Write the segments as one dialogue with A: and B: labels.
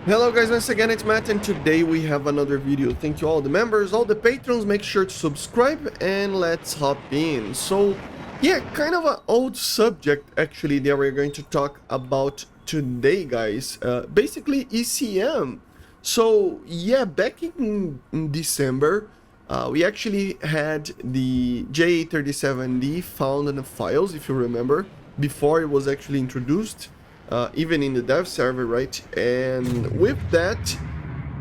A: Hello guys, once again it's Matt and today we have another video. Thank you all the members, all the patrons, make sure to subscribe and let's hop in. So yeah, kind of an old subject actually that we're going to talk about today guys. Basically ECM. So yeah, back in December, we actually had the J37D found in the files, if you remember, before it was actually introduced. Even in the dev server, right? And with that,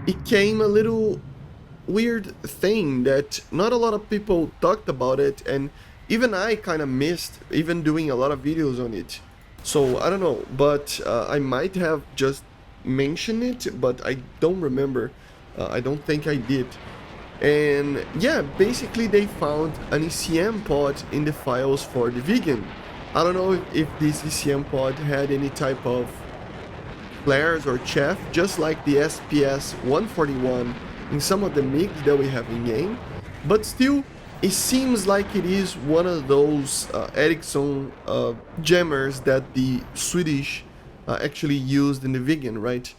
A: it came a little weird thing that not a lot of people talked about it, and even I kind of missed, even doing a lot of videos on it. So I don't know, but I might have just mentioned it, but I don't remember. I don't think I did. And yeah, basically they found an ECM pod in the files for the vegan. I don't know if this ECM pod had any type of flares or chaff, just like the SPS 141 in some of the MIGs that we have in game, but still, it seems like it is one of those Ericsson jammers that the Swedish actually used in the vegan, right?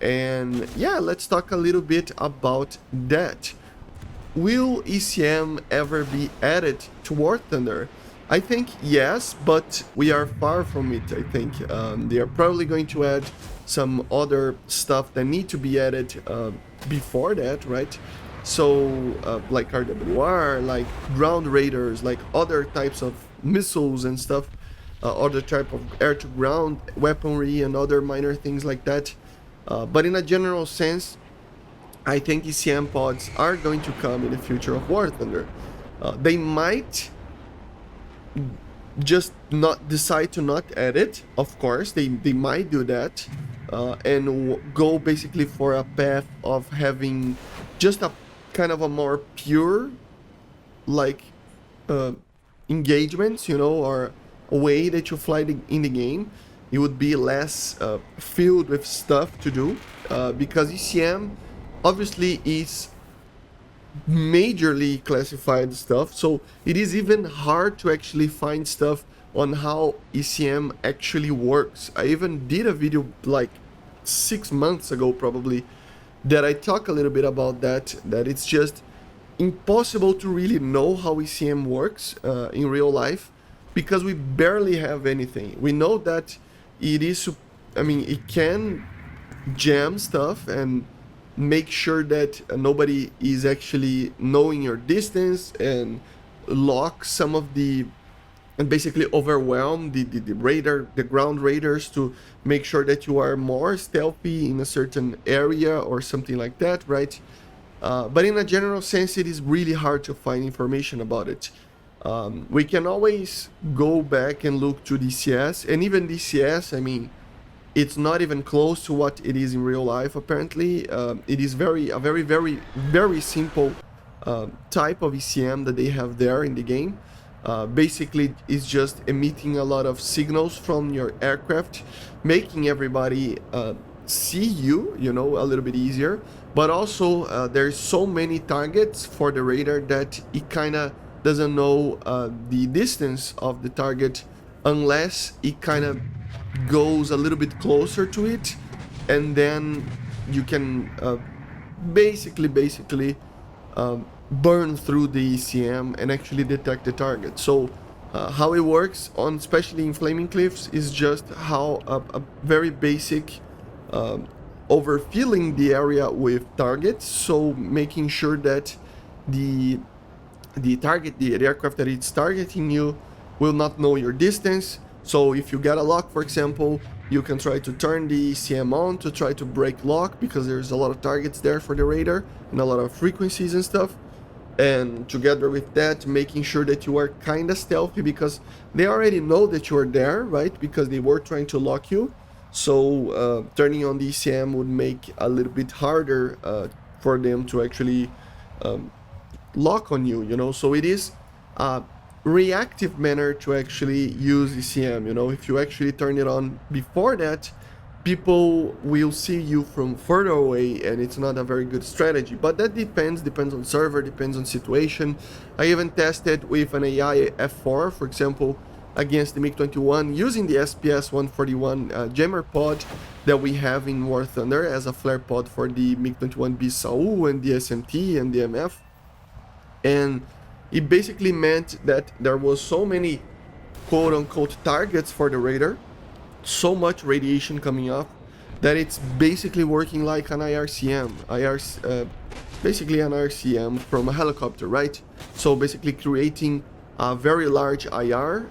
A: And yeah, let's talk a little bit about that. Will ECM ever be added to War Thunder? I think yes, but we are far from it, I think. They are probably going to add some other stuff that need to be added before that, right? So, like RWR, like ground raiders, like other types of missiles and stuff, other type of air-to-ground weaponry and other minor things like that. But in a general sense, I think ECM pods are going to come in the future of War Thunder. They might just not decide to not add it. Of course they might do that, and go basically for a path of having just a kind of a more pure like engagements, you know, or a way that you fly in the game. It would be less filled with stuff to do, because ECM obviously is majorly classified stuff, so it is even hard to actually find stuff on how ECM actually works. I even did a video like 6 months ago probably that I talk a little bit about that it's just impossible to really know how ECM works in real life, because we barely have anything. We know that it is, I mean, it can jam stuff and make sure that nobody is actually knowing your distance and lock some of the, and basically overwhelm the radar, the ground raiders, to make sure that you are more stealthy in a certain area or something like that, right? But in a general sense, it is really hard to find information about it. We can always go back and look to DCS, and even DCS, I mean, it's not even close to what it is in real life, apparently. It is a very simple type of ECM that they have there in the game. Basically, it's just emitting a lot of signals from your aircraft, making everybody see you, you know, a little bit easier. But also, there's so many targets for the radar that it kind of doesn't know the distance of the target unless it kind of goes a little bit closer to it, and then you can basically burn through the ECM and actually detect the target. So how it works on, especially in Flaming Cliffs, is just how a very basic overfilling the area with targets, so making sure that the target, the aircraft that it's targeting you, will not know your distance. So if you get a lock, for example, you can try to turn the ECM on to try to break lock, because there's a lot of targets there for the radar and a lot of frequencies and stuff. And together with that, making sure that you are kind of stealthy, because they already know that you are there, right? Because they were trying to lock you. So turning on the ECM would make a little bit harder for them to actually lock on you, you know. So it is reactive manner to actually use ECM, you know. If you actually turn it on before that, people will see you from further away, and it's not a very good strategy. But that depends on server, depends on situation. I even tested with an AI F4, for example. against the MiG-21 using the SPS-141 jammer pod that we have in War Thunder as a flare pod for the MiG-21B Saul and the SMT and the MF. And it basically meant that there was so many quote-unquote targets for the radar, so much radiation coming up, that it's basically working like an IRCM, basically an IRCM from a helicopter, right? So basically creating a very large IR,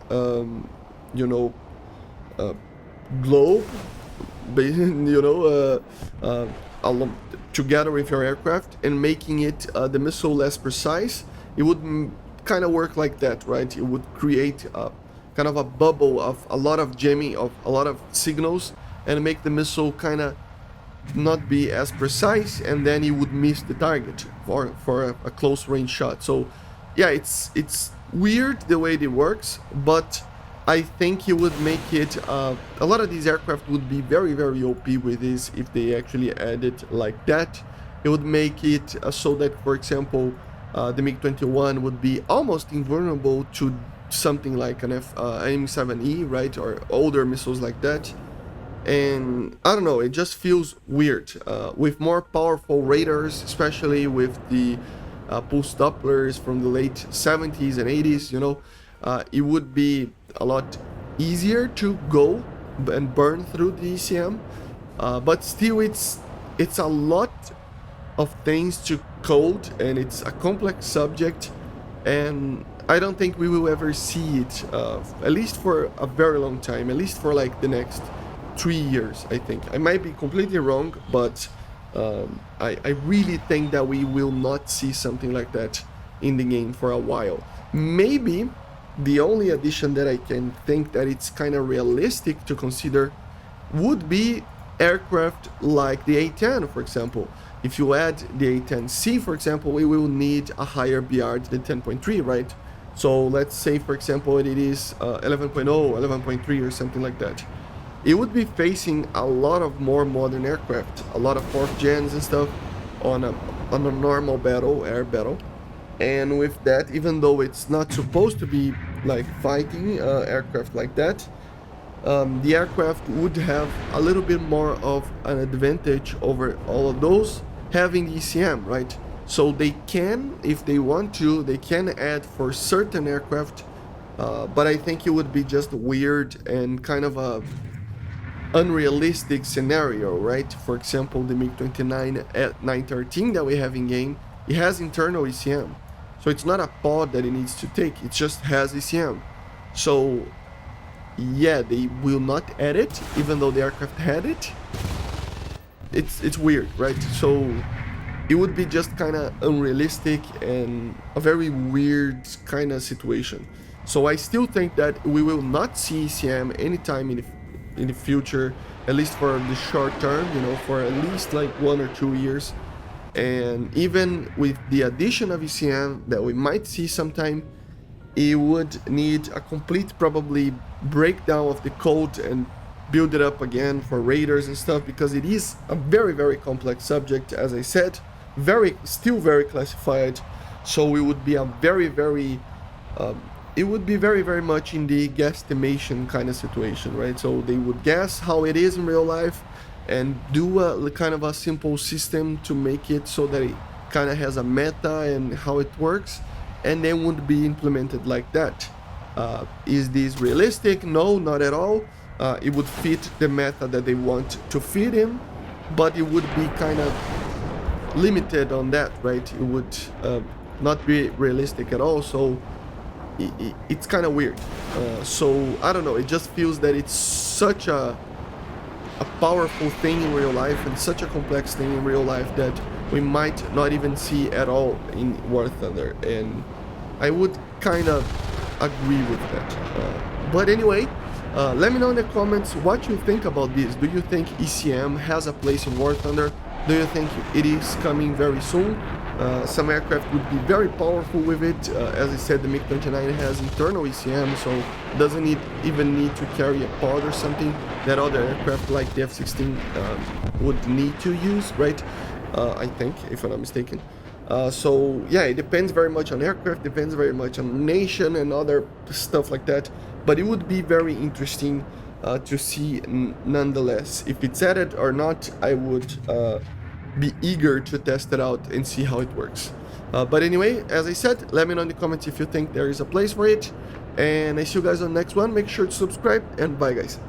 A: globe, together with your aircraft and making it the missile less precise. It would kind of work like that, right? It would create kind of a bubble of a lot of jamming of a lot of signals and make the missile kind of not be as precise, and then you would miss the target for a close range shot. So yeah, it's weird the way it works, but I think it would make it a lot of these aircraft would be very, very OP with this if they actually add it like that. It would make it so that, for example, the MiG-21 would be almost invulnerable to something like an AIM-7E, right, or older missiles like that. And I don't know, it just feels weird. With more powerful radars, especially with the pulse Dopplers from the late 70s and 80s, it would be a lot easier to go and burn through the ECM. But still, it's a lot of things to code, and it's a complex subject, and I don't think we will ever see it, at least for a very long time, at least for like the next 3 years, I think. I might be completely wrong, but I really think that we will not see something like that in the game for a while. Maybe the only addition that I can think that it's kind of realistic to consider would be aircraft like the A-10, for example. If you add the A-10C, for example, we will need a higher BR than 10.3, right? So let's say, for example, it is 11.0, 11.3 or something like that. It would be facing a lot of more modern aircraft, a lot of 4th gens and stuff on a normal battle, air battle. And with that, even though it's not supposed to be like fighting aircraft like that, the aircraft would have a little bit more of an advantage over all of those having the ECM, right? So they can, if they want to, they can add for certain aircraft, but I think it would be just weird and kind of a unrealistic scenario, right? For example, the MiG-29 at 913 that we have in game, it has internal ECM. So it's not a pod that it needs to take, it just has ECM. So yeah, they will not add it, even though the aircraft had it. It's weird, right? So it would be just kind of unrealistic and a very weird kind of situation. So I still think that we will not see ECM anytime in the future, at least for the short term, for at least like 1 or 2 years. And even with the addition of ECM that we might see sometime, it would need a complete probably breakdown of the code and build it up again for radars and stuff, because it is a very, very complex subject, as I said, still very classified. So it would be a very, very it would be very, very much in the guesstimation kind of situation, right? So they would guess how it is in real life and do a kind of a simple system to make it so that it kind of has a meta and how it works, and then would be implemented like that. Is this realistic? No, not at all. It would fit the meta that they want to fit in, but it would be kind of limited on that, right? It would not be realistic at all. So it's kind of weird. So I don't know, it just feels that it's such a powerful thing in real life and such a complex thing in real life that we might not even see at all in War Thunder, and I would kind of agree with that. But anyway, let me know in the comments what you think about this. Do you think ECM has a place in War Thunder? Do you think it is coming very soon? Some aircraft would be very powerful with it. As I said, the MiG-29 has internal ECM, so it doesn't even need to carry a pod or something that other aircraft like the F-16 would need to use, right? I think, if I'm not mistaken. So yeah, it depends very much on aircraft, depends very much on nation and other stuff like that. but it would be very interesting to see nonetheless. If it's added or not, I would be eager to test it out and see how it works. But anyway, as I said, let me know in the comments if you think there is a place for it, and I see you guys on the next one. Make sure to subscribe, and bye guys.